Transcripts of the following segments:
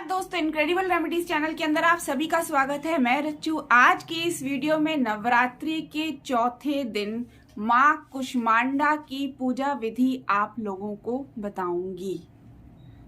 दोस्तों, incredible remedies channel के अंदर आप सभी का स्वागत है। मैं रच्चू। आज की इस वीडियो में नवरात्रि के चौथे दिन माँ कुष्मांडा की पूजा विधि आप लोगों को बताऊंगी।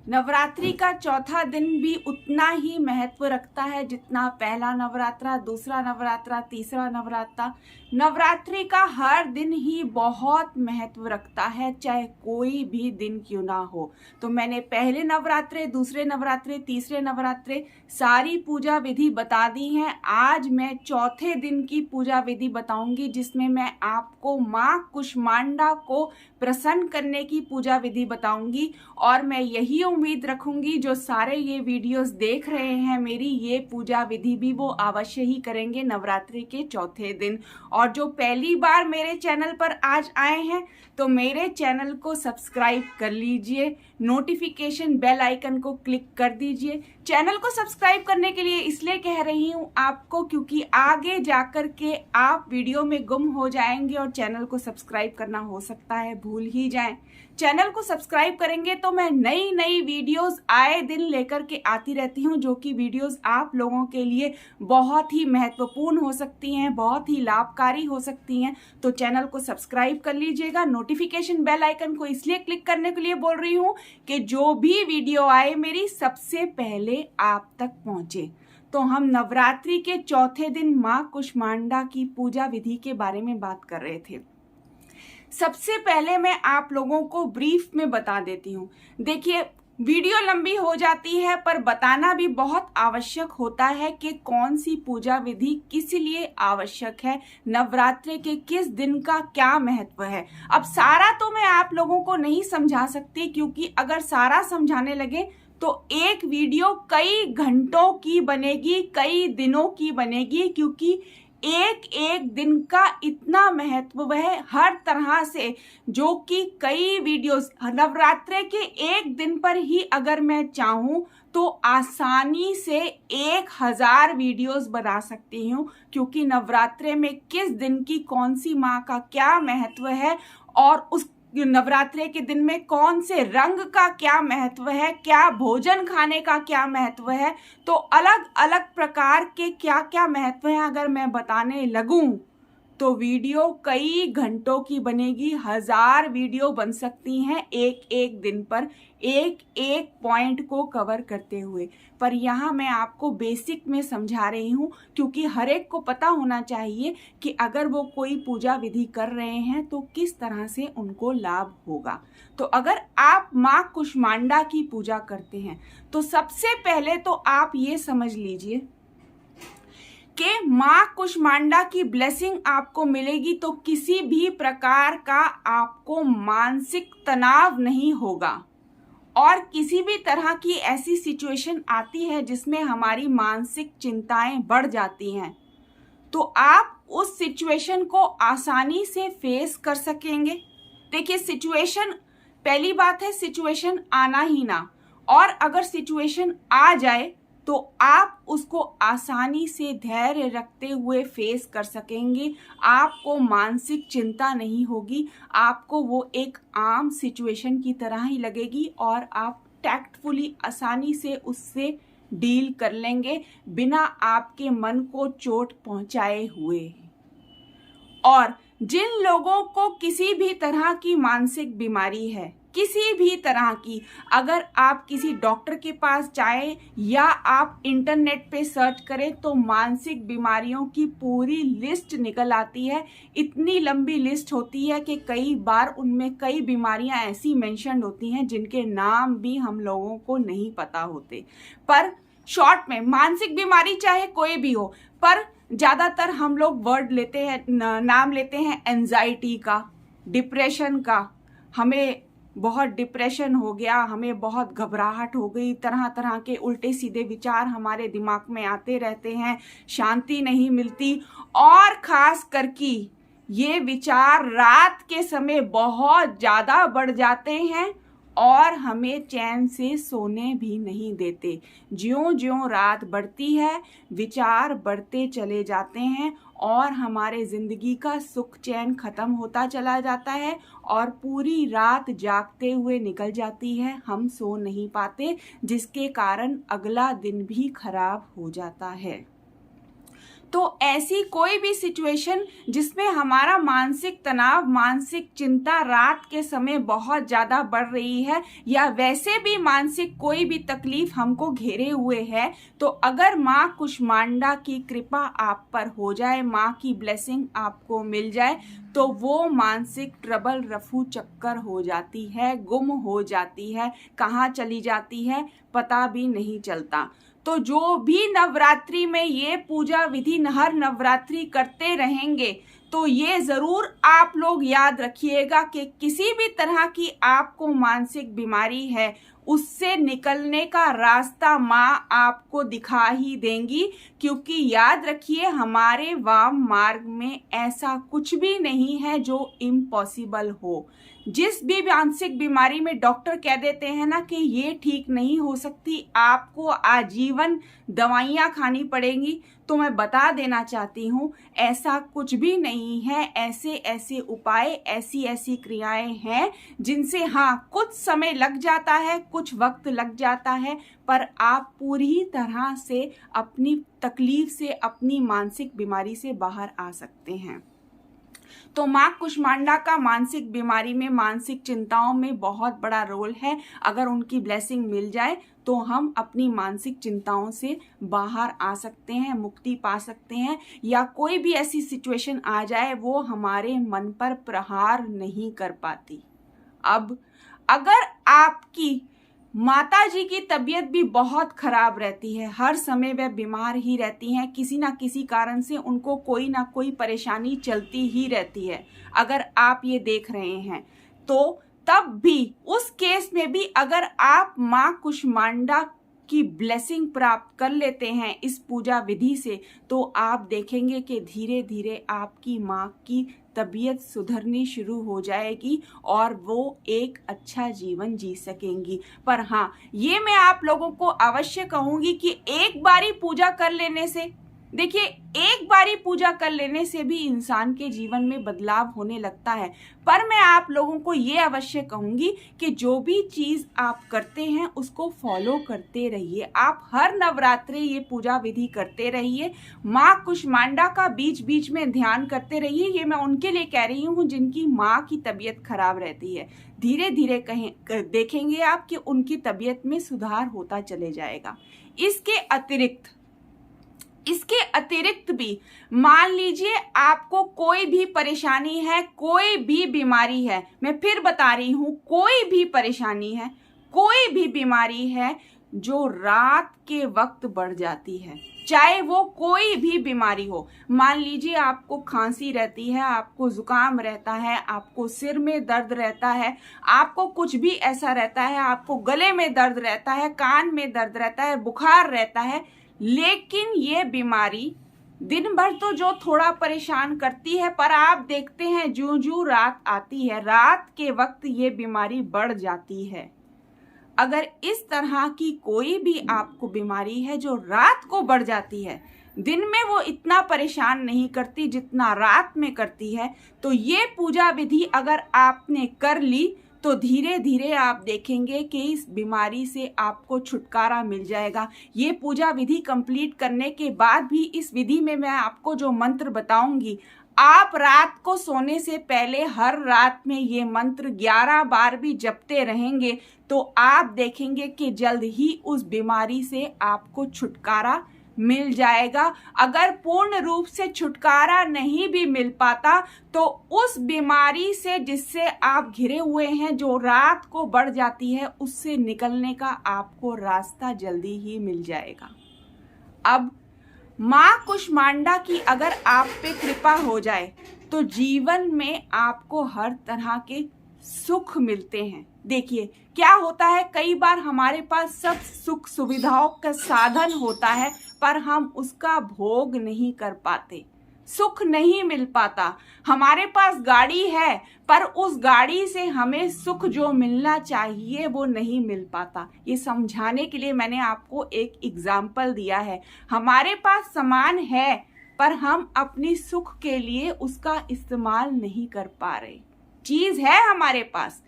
नवरात्रि का चौथा दिन भी उतना ही महत्व रखता है जितना पहला नवरात्रा, दूसरा नवरात्रा, तीसरा नवरात्रा। नवरात्रि का हर दिन ही बहुत महत्व रखता है, चाहे कोई भी दिन क्यों ना हो। तो मैंने पहले नवरात्रे, दूसरे नवरात्रे, तीसरे नवरात्रे सारी पूजा विधि बता दी है। आज मैं चौथे दिन की पूजा विधि बताऊंगी, जिसमें मैं आपको माँ कुष्मांडा को प्रसन्न करने की पूजा विधि बताऊंगी। और मैं यही उम्मीद रखूंगी जो सारे ये वीडियोस देख रहे हैं मेरी ये पूजा विधि भी वो अवश्य ही करेंगे नवरात्रि के चौथे दिन। और जो पहली बार मेरे चैनल पर आज आए हैं तो मेरे चैनल को सब्सक्राइब कर लीजिए, नोटिफिकेशन बेल आइकन को क्लिक कर दीजिए। चैनल को सब्सक्राइब करने के लिए इसलिए कह रही हूँ आपको, क्योंकि आगे जाकर के आप वीडियो में गुम हो जाएंगे और चैनल को सब्सक्राइब करना हो सकता है भूल ही जाएं। चैनल को सब्सक्राइब करेंगे तो मैं नई नई वीडियोस आए दिन लेकर के आती रहती हूँ, जो कि वीडियोस आप लोगों के लिए बहुत ही महत्वपूर्ण हो सकती हैं, बहुत ही लाभकारी हो सकती हैं। तो चैनल को सब्सक्राइब कर लीजिएगा। नोटिफिकेशन बेल आइकन को इसलिए क्लिक करने के लिए बोल रही हूँ कि जो भी वीडियो आए मेरी सबसे पहले आप तक पहुंचे। तो हम नवरात्रि के चौथे दिन माँ कुष्मांडा की पूजा विधि के बारे में बात कर रहे थे। सबसे पहले मैं आप लोगों को ब्रीफ में बता देती हूँ। देखिए, वीडियो लंबी हो जाती है पर बताना भी बहुत आवश्यक होता है कि कौन सी पूजा विधि किस लिए आवश्यक है, नवरात्रि के किस दिन का क्या महत्व है। अब सारा तो मैं आप लोगों को नहीं समझा सकती, क्योंकि अगर सारा समझाने लगे तो एक वीडियो कई घंटों की बनेगी, कई दिनों की बनेगी, क्योंकि एक एक दिन का इतना महत्व है हर तरह से, जो कि कई वीडियोस नवरात्रि के एक दिन पर ही अगर मैं चाहूं तो आसानी से 1000 वीडियोस बना सकती हूँ। क्योंकि नवरात्रि में किस दिन की कौन सी माँ का क्या महत्व है और उस नवरात्रि के दिन में कौन से रंग का क्या महत्व है, क्या भोजन खाने का क्या महत्व है, तो अलग अलग प्रकार के क्या क्या महत्व है अगर मैं बताने लगूं तो वीडियो कई घंटों की बनेगी। 1000 वीडियो बन सकती हैं एक एक दिन पर, एक एक पॉइंट को कवर करते हुए। पर यहाँ मैं आपको बेसिक में समझा रही हूँ, क्योंकि हर एक को पता होना चाहिए कि अगर वो कोई पूजा विधि कर रहे हैं तो किस तरह से उनको लाभ होगा। तो अगर आप माँ कुष्मांडा की पूजा करते हैं तो सबसे पहले तो आप ये समझ लीजिए कि माँ कुष्मांडा की ब्लेसिंग आपको मिलेगी तो किसी भी प्रकार का आपको मानसिक तनाव नहीं होगा। और किसी भी तरह की ऐसी सिचुएशन आती है जिसमें हमारी मानसिक चिंताएं बढ़ जाती हैं, तो आप उस सिचुएशन को आसानी से फेस कर सकेंगे। देखिए, सिचुएशन, पहली बात है सिचुएशन आना ही ना, और अगर सिचुएशन आ जाए तो आप उसको आसानी से धैर्य रखते हुए फेस कर सकेंगे। आपको मानसिक चिंता नहीं होगी, आपको वो एक आम सिचुएशन की तरह ही लगेगी और आप टैक्टफुली आसानी से उससे डील कर लेंगे बिना आपके मन को चोट पहुंचाए हुए। और जिन लोगों को किसी भी तरह की मानसिक बीमारी है, किसी भी तरह की, अगर आप किसी डॉक्टर के पास जाएं या आप इंटरनेट पे सर्च करें तो मानसिक बीमारियों की पूरी लिस्ट निकल आती है। इतनी लंबी लिस्ट होती है कि कई बार उनमें कई बीमारियां ऐसी मेंशन होती हैं जिनके नाम भी हम लोगों को नहीं पता होते। पर शॉर्ट में मानसिक बीमारी चाहे कोई भी हो, पर ज्यादातर हम लोग वर्ड लेते हैं, नाम लेते हैं एंजाइटी का, डिप्रेशन का। हमें बहुत डिप्रेशन हो गया, हमें बहुत घबराहट हो गई, तरह तरह के उल्टे सीधे विचार हमारे दिमाग में आते रहते हैं, शांति नहीं मिलती। और खास करके ये विचार रात के समय बहुत ज़्यादा बढ़ जाते हैं और हमें चैन से सोने भी नहीं देते। ज्यों-ज्यों रात बढ़ती है, विचार बढ़ते चले जाते हैं और हमारे ज़िंदगी का सुख चैन ख़त्म होता चला जाता है और पूरी रात जागते हुए निकल जाती है। हम सो नहीं पाते, जिसके कारण अगला दिन भी खराब हो जाता है। तो ऐसी कोई भी सिचुएशन जिसमें हमारा मानसिक तनाव, मानसिक चिंता रात के समय बहुत ज़्यादा बढ़ रही है, या वैसे भी मानसिक कोई भी तकलीफ हमको घेरे हुए है, तो अगर माँ कुष्मांडा की कृपा आप पर हो जाए, माँ की ब्लेसिंग आपको मिल जाए, तो वो मानसिक ट्रबल रफू चक्कर हो जाती है, गुम हो जाती है, कहाँ चली जाती है पता भी नहीं चलता। तो जो भी नवरात्रि में ये पूजा विधि हर नवरात्रि करते रहेंगे, तो ये ज़रूर आप लोग याद रखिएगा कि किसी भी तरह की आपको मानसिक बीमारी है, उससे निकलने का रास्ता माँ आपको दिखा ही देंगी। क्योंकि याद रखिए, हमारे वाम मार्ग में ऐसा कुछ भी नहीं है जो इम्पॉसिबल हो। जिस भी मानसिक बीमारी में डॉक्टर कह देते हैं ना कि ये ठीक नहीं हो सकती, आपको आजीवन दवाइयाँ खानी पड़ेंगी, तो मैं बता देना चाहती हूँ ऐसा कुछ भी नहीं है। ऐसे ऐसे उपाय, ऐसी ऐसी क्रियाएं हैं जिनसे हाँ कुछ समय लग जाता है, कुछ वक्त लग जाता है, पर आप पूरी तरह से अपनी तकलीफ से, अपनी मानसिक बीमारी से बाहर आ सकते हैं। तो माँ कुष्मांडा का मानसिक बीमारी में, मानसिक चिंताओं में बहुत बड़ा रोल है। अगर उनकी ब्लेसिंग मिल जाए तो हम अपनी मानसिक चिंताओं से बाहर आ सकते हैं, मुक्ति पा सकते हैं, या कोई भी ऐसी सिचुएशन आ जाए वो हमारे मन पर प्रहार नहीं कर पाती। अब अगर आपकी माता जी की तबीयत भी बहुत खराब रहती है, हर समय वह बीमार ही रहती हैं, किसी ना किसी कारण से उनको कोई ना कोई परेशानी चलती ही रहती है, अगर आप ये देख रहे हैं, तो तब भी उस केस में भी अगर आप माँ कुष्मांडा की ब्लेसिंग प्राप्त कर लेते हैं इस पूजा विधि से, तो आप देखेंगे कि धीरे धीरे आपकी माँ की तबीयत सुधरनी शुरू हो जाएगी और वो एक अच्छा जीवन जी सकेंगी। पर हाँ, ये मैं आप लोगों को अवश्य कहूँगी कि एक बारी पूजा कर लेने से, देखिए, एक बारी पूजा कर लेने से भी इंसान के जीवन में बदलाव होने लगता है। पर मैं आप लोगों को ये अवश्य कहूँगी कि जो भी चीज़ आप करते हैं उसको फॉलो करते रहिए। आप हर नवरात्रि ये पूजा विधि करते रहिए, माँ कुष्मांडा का बीच बीच में ध्यान करते रहिए। ये मैं उनके लिए कह रही हूँ जिनकी माँ की तबीयत खराब रहती है। धीरे धीरे देखेंगे आप कि उनकी तबीयत में सुधार होता चले जाएगा। इसके अतिरिक्त भी मान लीजिए आपको कोई भी परेशानी है, कोई भी बीमारी है, मैं फिर बता रही हूँ, कोई भी परेशानी है, कोई भी बीमारी है जो रात के वक्त बढ़ जाती है, चाहे वो कोई भी बीमारी हो। मान लीजिए आपको खांसी रहती है, आपको जुकाम रहता है, आपको सिर में दर्द रहता है, आपको कुछ भी ऐसा रहता है, आपको गले में दर्द रहता है, कान में दर्द रहता है, बुखार रहता है, लेकिन ये बीमारी दिन भर तो जो थोड़ा परेशान करती है, पर आप देखते हैं ज्यों-ज्यों रात आती है, रात के वक्त ये बीमारी बढ़ जाती है। अगर इस तरह की कोई भी आपको बीमारी है जो रात को बढ़ जाती है, दिन में वो इतना परेशान नहीं करती जितना रात में करती है, तो ये पूजा विधि अगर आपने कर ली तो धीरे धीरे आप देखेंगे कि इस बीमारी से आपको छुटकारा मिल जाएगा। ये पूजा विधि कंप्लीट करने के बाद भी इस विधि में मैं आपको जो मंत्र बताऊंगी, आप रात को सोने से पहले हर रात में ये मंत्र 11 बार भी जपते रहेंगे, तो आप देखेंगे कि जल्द ही उस बीमारी से आपको छुटकारा मिल जाएगा। अगर पूर्ण रूप से छुटकारा नहीं भी मिल पाता, तो उस बीमारी से जिससे आप घिरे हुए हैं, जो रात को बढ़ जाती है, उससे निकलने का आपको रास्ता जल्दी ही मिल जाएगा। अब माँ कुष्मांडा की अगर आप पे कृपा हो जाए तो जीवन में आपको हर तरह के सुख मिलते हैं। देखिए क्या होता है, कई बार हमारे पास सब सुख सुविधाओं का साधन होता है पर हम उसका भोग नहीं कर पाते। सुख नहीं मिल पाता। हमारे पास गाड़ी है पर उस गाड़ी से हमें सुख जो मिलना चाहिए वो नहीं मिल पाता। ये समझाने के लिए मैंने आपको एक एग्जाम्पल दिया है। हमारे पास सामान है पर हम अपनी सुख के लिए उसका इस्तेमाल नहीं कर पा रहे। चीज है हमारे पास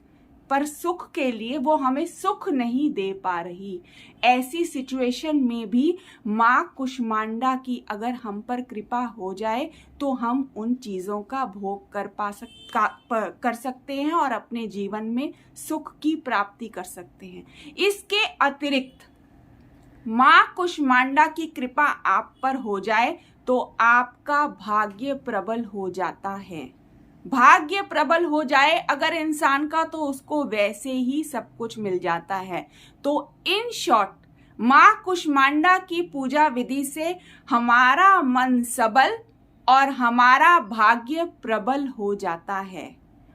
पर सुख के लिए वो हमें सुख नहीं दे पा रही। ऐसी सिचुएशन में भी माँ कुष्मांडा की अगर हम पर कृपा हो जाए तो हम उन चीज़ों का भोग कर सकते हैं और अपने जीवन में सुख की प्राप्ति कर सकते हैं। इसके अतिरिक्त माँ कुष्मांडा की कृपा आप पर हो जाए तो आपका भाग्य प्रबल हो जाता है। भाग्य प्रबल हो जाए अगर इंसान का तो उसको वैसे ही सब कुछ मिल जाता है। तो इन शॉर्ट माँ कुष्मांडा की पूजा विधि से हमारा मन सबल और हमारा भाग्य प्रबल हो जाता है।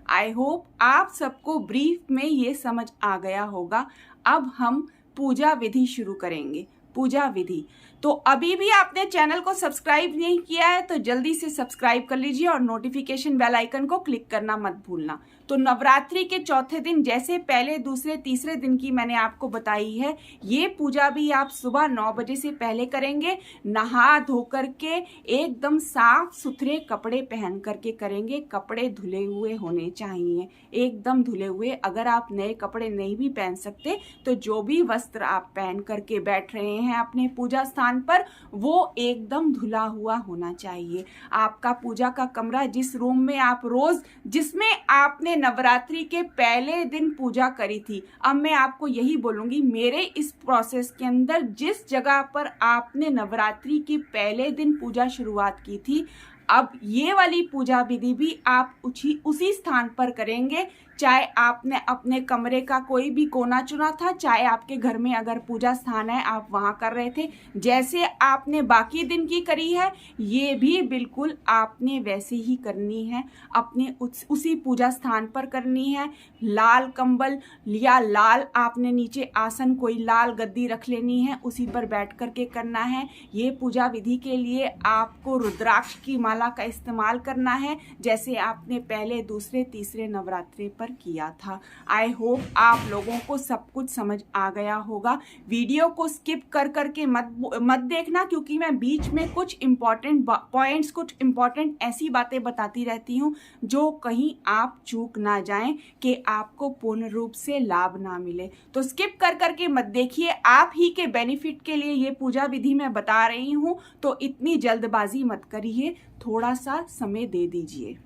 आई होप आप सबको ब्रीफ में ये समझ आ गया होगा। अब हम पूजा विधि शुरू करेंगे। पूजा विधि तो अभी भी आपने चैनल को सब्सक्राइब नहीं किया है तो जल्दी से सब्सक्राइब कर लीजिए और नोटिफिकेशन बेल आइकन को क्लिक करना मत भूलना। तो नवरात्रि के चौथे दिन जैसे पहले दूसरे तीसरे दिन की मैंने आपको बताई है, ये पूजा भी आप सुबह 9 बजे से पहले करेंगे। नहा धो करके एकदम साफ सुथरे कपड़े पहन करके करेंगे। कपड़े धुले हुए होने चाहिए, एकदम धुले हुए। अगर आप नए कपड़े नहीं भी पहन सकते तो जो भी वस्त्र आप पहन करके बैठ रहे हैं अपने पूजा स्थान पर वो एकदम धुला हुआ होना चाहिए। आपका पूजा का कमरा जिस रूम में आप रोज जिसमें आपने नवरात्रि के पहले दिन पूजा करी थी, अब मैं आपको यही बोलूंगी मेरे इस प्रोसेस के अंदर जिस जगह पर आपने नवरात्रि के पहले दिन पूजा शुरुआत की थी, अब ये वाली पूजा विधि भी आप उसी स्थान पर करेंगे। चाहे आपने अपने कमरे का कोई भी कोना चुना था, चाहे आपके घर में अगर पूजा स्थान है आप वहां कर रहे थे, जैसे आपने बाकी दिन की करी है ये भी बिल्कुल आपने वैसे ही करनी है। अपने उसी पूजा स्थान पर करनी है। लाल कंबल या लाल आपने नीचे आसन कोई लाल गद्दी रख लेनी है, उसी पर बैठ करके करना है। ये पूजा विधि के लिए आपको रुद्राक्ष की माला का इस्तेमाल करना है जैसे आपने पहले दूसरे तीसरे नवरात्रि पर किया था। आई होप आप लोगों को सब कुछ समझ आ गया होगा। वीडियो को स्किप कर करके मत देखना क्योंकि मैं बीच में कुछ इंपॉर्टेंट पॉइंट्स, कुछ इंपॉर्टेंट ऐसी बातें बताती रहती हूँ जो कहीं आप चूक ना जाएं कि आपको पूर्ण रूप से लाभ ना मिले। तो स्किप कर करके मत देखिए। आप ही के बेनिफिट के लिए ये पूजा विधि मैं बता रही हूँ तो इतनी जल्दबाजी मत करिए, थोड़ा सा समय दे दीजिए।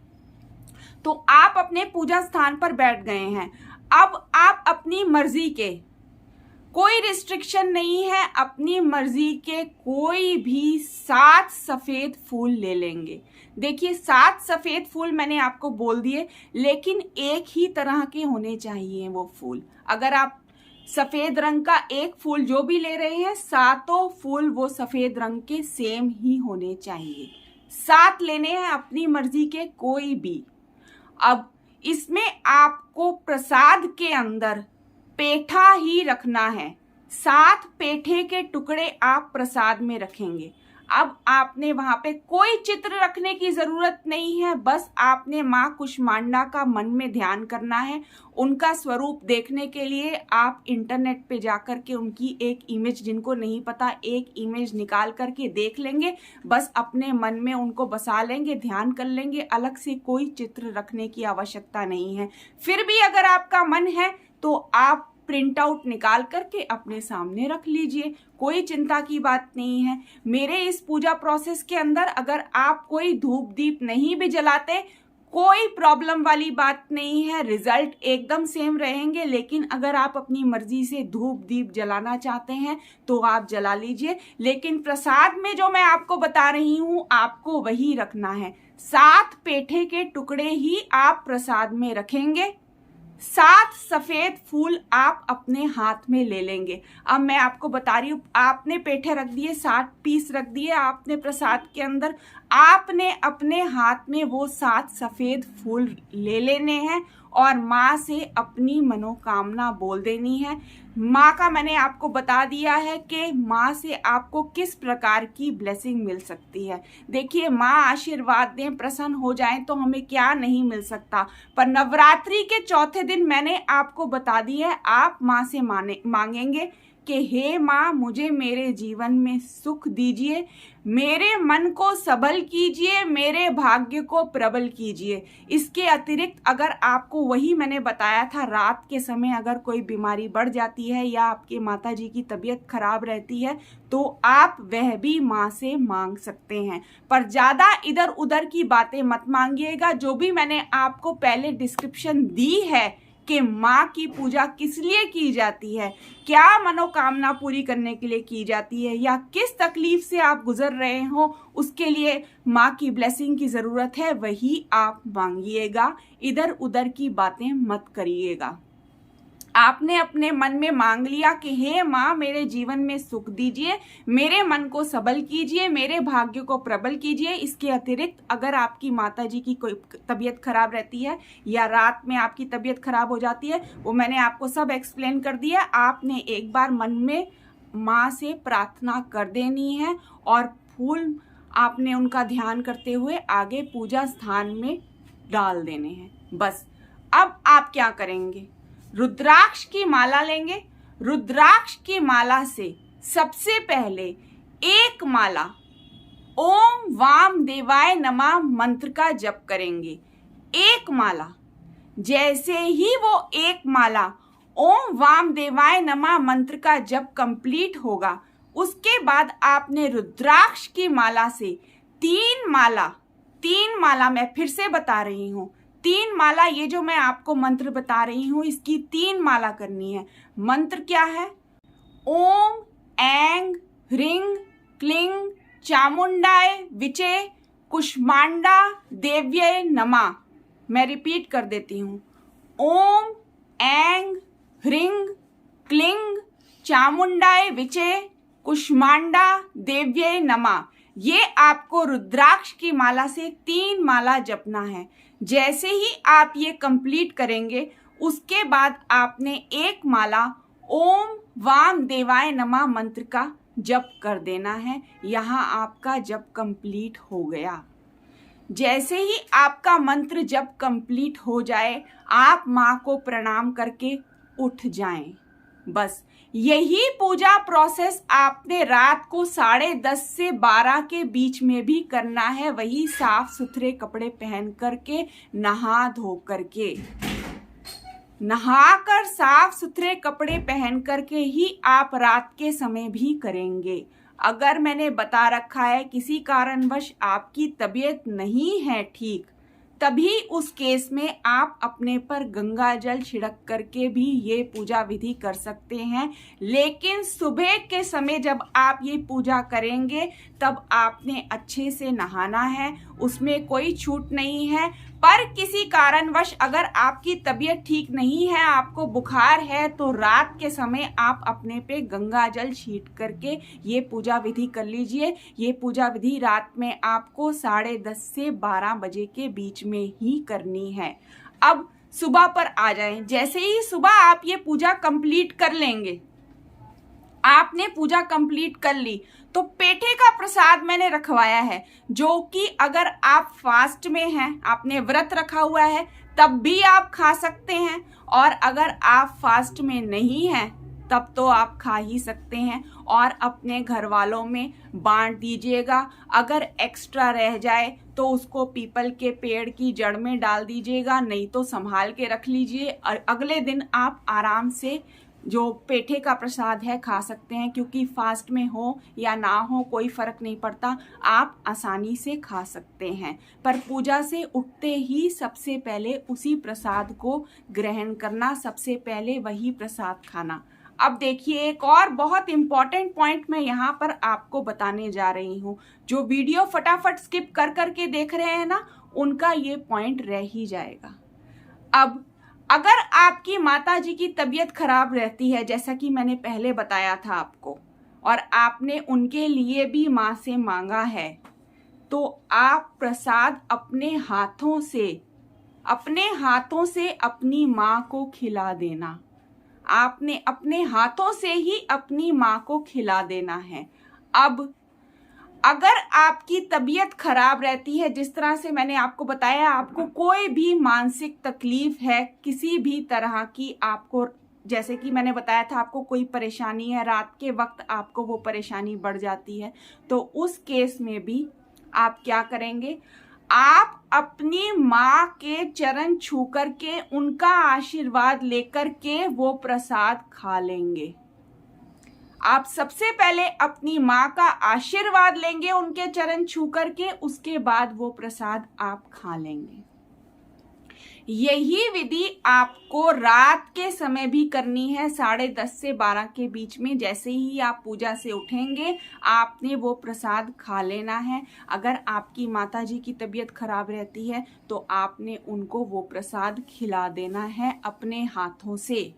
तो आप अपने पूजा स्थान पर बैठ गए हैं। अब आप अपनी मर्जी के, कोई रिस्ट्रिक्शन नहीं है, अपनी मर्जी के कोई भी 7 सफेद फूल ले लेंगे। देखिए 7 सफेद फूल मैंने आपको बोल दिए, लेकिन एक ही तरह के होने चाहिए वो फूल। अगर आप सफेद रंग का एक फूल जो भी ले रहे हैं, 7 फूल वो सफेद रंग के सेम ही होने चाहिए। 7 लेने हैं अपनी मर्जी के कोई भी। अब इसमें आपको प्रसाद के अंदर पेठा ही रखना है। 7 पेठे के टुकड़े आप प्रसाद में रखेंगे। अब आपने वहां पे कोई चित्र रखने की जरूरत नहीं है, बस आपने माँ कुष्मांडा का मन में ध्यान करना है। उनका स्वरूप देखने के लिए आप इंटरनेट पे जाकर के उनकी एक इमेज, जिनको नहीं पता, एक इमेज निकाल करके देख लेंगे। बस अपने मन में उनको बसा लेंगे, ध्यान कर लेंगे। अलग से कोई चित्र रखने की आवश्यकता नहीं है। फिर भी अगर आपका मन है तो आप प्रिंट आउट निकाल करके अपने सामने रख लीजिए, कोई चिंता की बात नहीं है। मेरे इस पूजा प्रोसेस के अंदर अगर आप कोई धूप दीप नहीं भी जलाते, कोई प्रॉब्लम वाली बात नहीं है, रिजल्ट एकदम सेम रहेंगे। लेकिन अगर आप अपनी मर्जी से धूप दीप जलाना चाहते हैं तो आप जला लीजिए, लेकिन प्रसाद में जो मैं आपको बता रही हूं आपको वही रखना है। 7 पेठे के टुकड़े ही आप प्रसाद में रखेंगे। 7 सफेद फूल आप अपने हाथ में ले लेंगे। अब मैं आपको बता रही हूँ, आपने पेठे रख दिए, 7 पीस रख दिए आपने प्रसाद के अंदर। आपने अपने हाथ में वो 7 सफेद फूल ले लेने हैं और माँ से अपनी मनोकामना बोल देनी है। माँ का मैंने आपको बता दिया है कि माँ से आपको किस प्रकार की ब्लेसिंग मिल सकती है। देखिए, माँ आशीर्वाद दें, प्रसन्न हो जाएं तो हमें क्या नहीं मिल सकता। पर नवरात्रि के चौथे दिन मैंने आपको बता दिया है, आप माँ से मांगेंगे कि हे माँ, मुझे मेरे जीवन में सुख दीजिए, मेरे मन को सबल कीजिए, मेरे भाग्य को प्रबल कीजिए। इसके अतिरिक्त अगर आपको, वही मैंने बताया था, रात के समय अगर कोई बीमारी बढ़ जाती है या आपके माता जी की तबीयत खराब रहती है तो आप वह भी माँ से मांग सकते हैं। पर ज़्यादा इधर उधर की बातें मत मांगिएगा। जो भी मैंने आपको पहले डिस्क्रिप्शन दी है कि माँ की पूजा किस लिए की जाती है, क्या मनोकामना पूरी करने के लिए की जाती है, या किस तकलीफ से आप गुजर रहे हो उसके लिए माँ की ब्लेसिंग की ज़रूरत है, वही आप मांगिएगा। इधर उधर की बातें मत करिएगा। आपने अपने मन में मांग लिया कि हे माँ, मेरे जीवन में सुख दीजिए, मेरे मन को सबल कीजिए, मेरे भाग्य को प्रबल कीजिए। इसके अतिरिक्त अगर आपकी माता जी की कोई तबीयत खराब रहती है या रात में आपकी तबीयत खराब हो जाती है, वो मैंने आपको सब एक्सप्लेन कर दिया। आपने एक बार मन में माँ से प्रार्थना कर देनी है और फूल आपने उनका ध्यान करते हुए आगे पूजा स्थान में डाल देने हैं। बस अब आप क्या करेंगे, रुद्राक्ष की माला लेंगे। रुद्राक्ष की माला से सबसे पहले एक माला ओम वाम देवाय नमः मंत्र का जप करेंगे। एक माला, जैसे ही वो एक माला ओम वाम देवाय नमः मंत्र का जप कंप्लीट होगा, उसके बाद आपने रुद्राक्ष की माला से तीन माला मैं फिर से बता रही हूं, 3 माला, ये जो मैं आपको मंत्र बता रही हूं इसकी 3 माला करनी है। मंत्र क्या है? ओम ऐंग ह्रीं क्लीं चामुंडाय विचे कुष्मांडा देव्ये नमः। मैं रिपीट कर देती हूं, ओम ऐंग ह्रीं क्लीं चामुंडाय विचे कुष्मांडा देव्ये नमः। ये आपको रुद्राक्ष की माला से 3 माला जपना है। जैसे ही आप ये कंप्लीट करेंगे, उसके बाद आपने एक माला ओम वाम देवाय नमः मंत्र का जप कर देना है। यहाँ आपका जप कंप्लीट हो गया। जैसे ही आपका मंत्र जप कंप्लीट हो जाए, आप माँ को प्रणाम करके उठ जाएं। बस यही पूजा प्रोसेस आपने रात को 10:30 से 12 के बीच में भी करना है। वही साफ सुथरे कपड़े पहन करके, नहा धो करके, नहाकर साफ सुथरे कपड़े पहन करके ही आप रात के समय भी करेंगे। अगर मैंने बता रखा है किसी कारणवश आपकी तबीयत नहीं है ठीक, तभी उस केस में आप अपने पर गंगा जल छिड़क करके भी ये पूजा विधि कर सकते हैं। लेकिन सुबह के समय जब आप ये पूजा करेंगे तब आपने अच्छे से नहाना है, उसमें कोई छूट नहीं है। पर किसी कारणवश अगर आपकी तबीयत ठीक नहीं है, आपको बुखार है, तो रात के समय आप अपने पे गंगा जल छीट करके ये पूजा विधि कर लीजिए। ये पूजा विधि रात में आपको 10:30 से 12 बजे के बीच में ही करनी है। अब सुबह पर आ जाएं। जैसे ही सुबह आप ये पूजा कंप्लीट कर लेंगे, आपने पूजा कंप्लीट कर ली, तो पेठे का प्रसाद मैंने रखवाया है, जो कि अगर आप फास्ट में हैं, आपने व्रत रखा हुआ है, तब भी आप खा सकते हैं, और अगर आप फास्ट में नहीं हैं तब तो आप खा ही सकते हैं और अपने घर वालों में बांट दीजिएगा। अगर एक्स्ट्रा रह जाए तो उसको पीपल के पेड़ की जड़ में डाल दीजिएगा, नहीं तो संभाल के रख लीजिए। और अगले दिन आप आराम से जो पेठे का प्रसाद है खा सकते हैं, क्योंकि फास्ट में हो या ना हो कोई फर्क नहीं पड़ता, आप आसानी से खा सकते हैं। पर पूजा से उठते ही सबसे पहले उसी प्रसाद को ग्रहण करना, सबसे पहले वही प्रसाद खाना। अब देखिए, एक और बहुत इंपॉर्टेंट पॉइंट मैं यहाँ पर आपको बताने जा रही हूँ। जो वीडियो फटाफट स्किप कर करके देख रहे हैं ना, उनका ये पॉइंट रह ही जाएगा। अब अगर आपकी माता जी की तबीयत खराब रहती है, जैसा कि मैंने पहले बताया था आपको, और आपने उनके लिए भी माँ से मांगा है, तो आप प्रसाद अपने हाथों से अपनी माँ को खिला देना। आपने अपने हाथों से ही अपनी माँ को खिला देना है। अब अगर आपकी तबीयत खराब रहती है, जिस तरह से मैंने आपको बताया, आपको कोई भी मानसिक तकलीफ है किसी भी तरह की, आपको जैसे कि मैंने बताया था आपको कोई परेशानी है, रात के वक्त आपको वो परेशानी बढ़ जाती है, तो उस केस में भी आप क्या करेंगे, आप अपनी माँ के चरण छू करके उनका आशीर्वाद लेकर के वो प्रसाद खा लेंगे। आप सबसे पहले अपनी माँ का आशीर्वाद लेंगे उनके चरण छू करके, उसके बाद वो प्रसाद आप खा लेंगे। यही विधि आपको रात के समय भी करनी है, 10:30 से 12 के बीच में। जैसे ही आप पूजा से उठेंगे आपने वो प्रसाद खा लेना है। अगर आपकी माताजी की तबीयत खराब रहती है तो आपने उनको वो प्रसाद खिला देना है अपने हाथों से।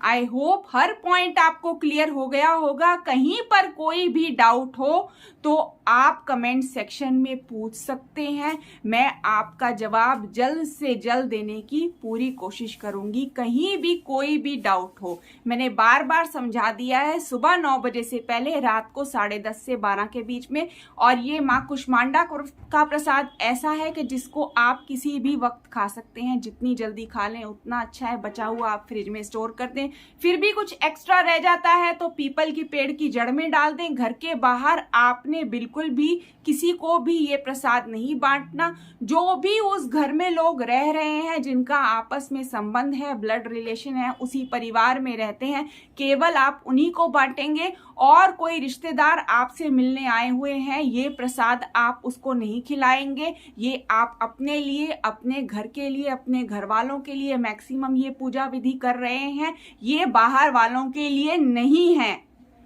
आई होप हर पॉइंट आपको क्लियर हो गया होगा। कहीं पर कोई भी डाउट हो तो आप कमेंट सेक्शन में पूछ सकते हैं, मैं आपका जवाब जल्द से जल्द देने की पूरी कोशिश करूंगी। कहीं भी कोई भी डाउट हो, मैंने बार बार समझा दिया है, सुबह 9 बजे से पहले, रात को 10:30 से 12 के बीच में। और ये माँ कुष्मांडा का प्रसाद ऐसा है कि जिसको आप किसी भी वक्त खा सकते हैं, जितनी जल्दी खा लें उतना अच्छा है। बचा हुआ आप फ्रिज में स्टोर कर दें, फिर भी कुछ एक्स्ट्रा रह जाता है तो पीपल की पेड़ की जड़ में डाल दें। घर के बाहर आपने बिल्कुल भी किसी को भी ये प्रसाद नहीं बांटना। जो भी उस घर में लोग रह रहे हैं, जिनका आपस में संबंध है, ब्लड रिलेशन है, उसी परिवार में रहते हैं, केवल आप उन्हीं को बांटेंगे। और कोई रिश्तेदार आपसे मिलने आए हुए हैं, ये प्रसाद आप उसको नहीं खिलाएंगे। ये आप अपने लिए, अपने घर के लिए, अपने घर वालों के लिए मैक्सिमम ये पूजा विधि कर रहे हैं। ये बाहर वालों के लिए नहीं है,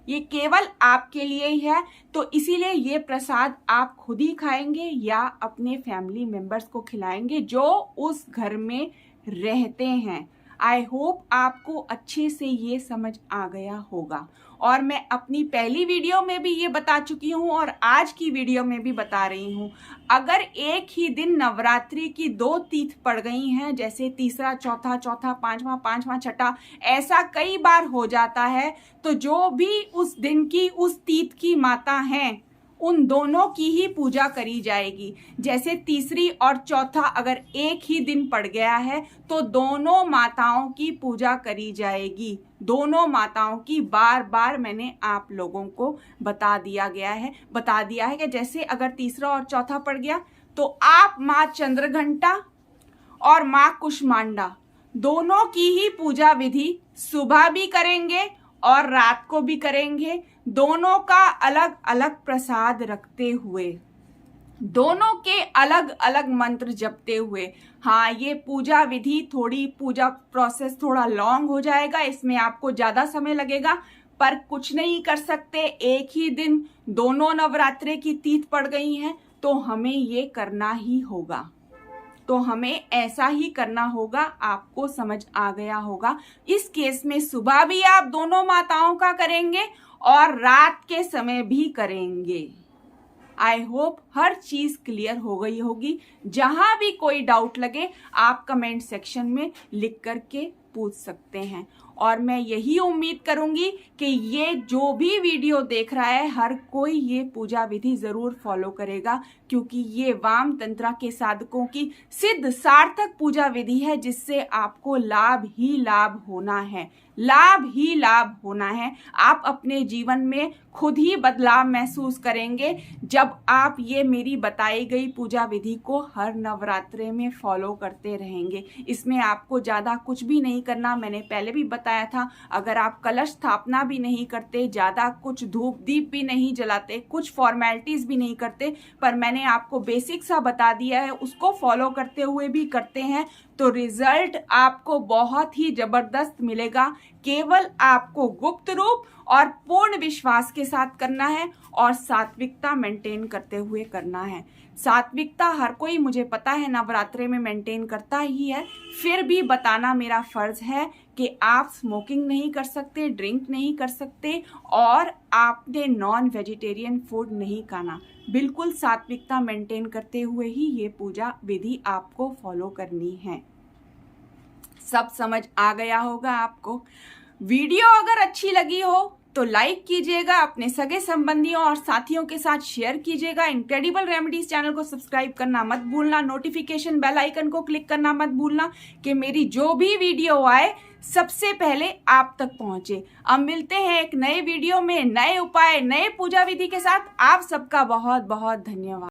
ये केवल आपके लिए ही है। तो इसीलिए ये प्रसाद आप खुद ही खाएंगे या अपने फैमिली मेंबर्स को खिलाएंगे जो उस घर में रहते हैं। आई होप आपको अच्छे से ये समझ आ गया होगा। और मैं अपनी पहली वीडियो में भी ये बता चुकी हूँ और आज की वीडियो में भी बता रही हूँ, अगर एक ही दिन नवरात्रि की 2 तीथ पड़ गई हैं, जैसे तीसरा, चौथा, पांचवा, छठा, ऐसा कई बार हो जाता है, तो जो भी उस दिन की उस तीथ की माता हैं उन दोनों की ही पूजा करी जाएगी। जैसे तीसरी और चौथा अगर एक ही दिन पड़ गया है तो दोनों माताओं की पूजा करी जाएगी। दोनों माताओं की बार बार मैंने आप लोगों को बता दिया है कि जैसे अगर तीसरा और चौथा पड़ गया तो आप माँ चंद्रघंटा और माँ कुष्मांडा दोनों की ही पूजा विधि सुबह भी करेंगे और रात को भी करेंगे। दोनों का अलग अलग प्रसाद रखते हुए, दोनों के अलग अलग मंत्र जपते हुए। हाँ, ये पूजा विधि पूजा प्रोसेस थोड़ा लॉन्ग हो जाएगा, इसमें आपको ज्यादा समय लगेगा, पर कुछ नहीं कर सकते। एक ही दिन दोनों नवरात्रे की तीथ पड़ गई हैं तो हमें ये करना ही होगा, तो हमें ऐसा ही करना होगा। आपको समझ आ गया होगा। इस केस में सुबह भी आप दोनों माताओं का करेंगे और रात के समय भी करेंगे। आई होप हर चीज क्लियर हो गई होगी। जहां भी कोई डाउट लगे आप कमेंट सेक्शन में लिख करके पूछ सकते हैं। और मैं यही उम्मीद करूंगी कि ये जो भी वीडियो देख रहा है हर कोई ये पूजा विधि जरूर फॉलो करेगा, क्योंकि ये वाम तंत्रा के साधकों की सिद्ध सार्थक पूजा विधि है, जिससे आपको लाभ ही लाभ होना है, लाभ ही लाभ होना है। आप अपने जीवन में खुद ही बदलाव महसूस करेंगे जब आप ये मेरी बताई गई पूजा विधि को हर नवरात्रे में फॉलो करते रहेंगे। इसमें आपको ज्यादा कुछ भी नहीं करना, मैंने पहले भी बताया था। अगर आप कलश स्थापना भी नहीं करते, ज्यादा कुछ धूप दीप भी नहीं जलाते, कुछ फॉर्मेलिटीज भी नहीं करते, पर मैंने आपको बेसिक सा बता दिया है, उसको फॉलो करते हुए भी करते हैं तो रिजल्ट आपको बहुत ही जबरदस्त मिलेगा। केवल आपको गुप्त रूप और पूर्ण विश्वास के साथ करना है और सात्विकता मेंटेन करते हुए करना है। सात्विकता हर कोई, मुझे पता है, नवरात्रे में मेंटेन करता ही है, फिर भी बताना मेरा फर्ज है कि आप स्मोकिंग नहीं कर सकते, ड्रिंक नहीं कर सकते और आपने नॉन वेजिटेरियन फूड नहीं खाना। बिल्कुल सात्विकता मेंटेन करते हुए ही ये पूजा विधि आपको फॉलो करनी है। सब समझ आ गया होगा आपको। वीडियो अगर अच्छी लगी हो तो लाइक कीजिएगा, अपने सगे संबंधियों और साथियों के साथ शेयर कीजिएगा। इनक्रेडिबल रेमेडीज चैनल को सब्सक्राइब करना मत भूलना, नोटिफिकेशन बेल आइकन को क्लिक करना मत भूलना कि मेरी जो भी वीडियो आए सबसे पहले आप तक पहुंचे। अब मिलते हैं एक नए वीडियो में नए उपाय, नए पूजा विधि के साथ। आप सबका बहुत बहुत धन्यवाद।